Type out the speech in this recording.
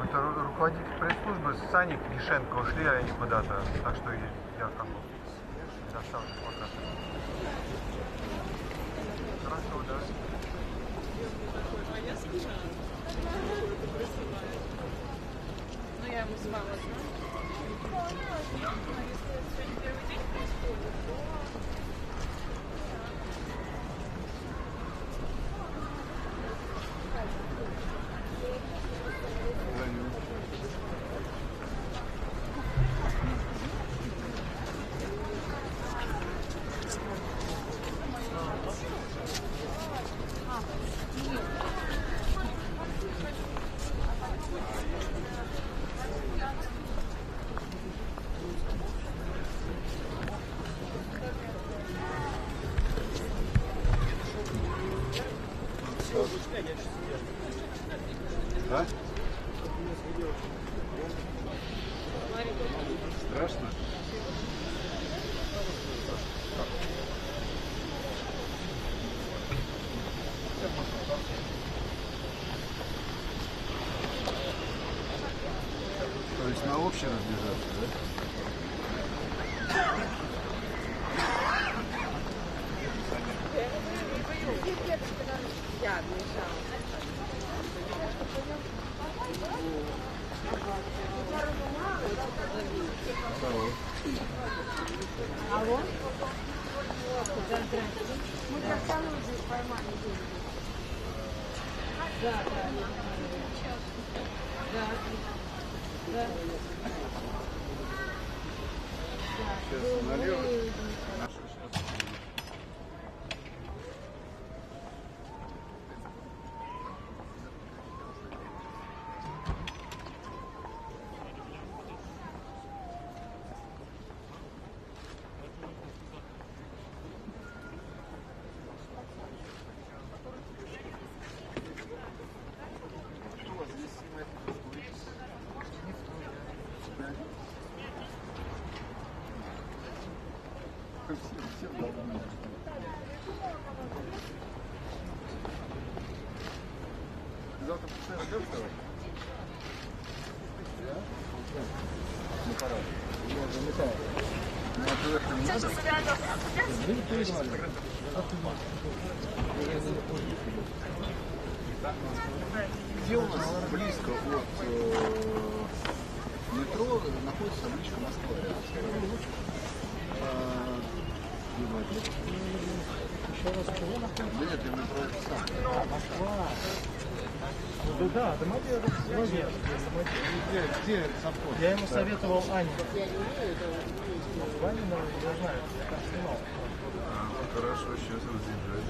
Это руководитель пресс-службы Саник Гишенко ушли они куда-то, так что я как бы доставлю пока. Хорошо, да. А я скучала. Ну, я ему звала, да? Если это сегодня первый день происходит, то... Да? Страшно? То есть на общее разбежаться, да? Я мешала. Алло? Мы как здесь поймали деньги. Да. Сейчас налево. Наша сейчас. Что у вас здесь снимает? Все должны. Завтра постоянно как вставать? Да? Ну пора. Я заметаю. Ну а ты это не надо? Где у нас близко от метро находится табличка Москва? Еще раз, чего находится? Да нет, я метро это сам. Москва. Ну да, Домодедово. Где совхоз? Я ему советовал Ане. Ванина, я знаю, я там снимал. Хорошо, сейчас разъезжаю.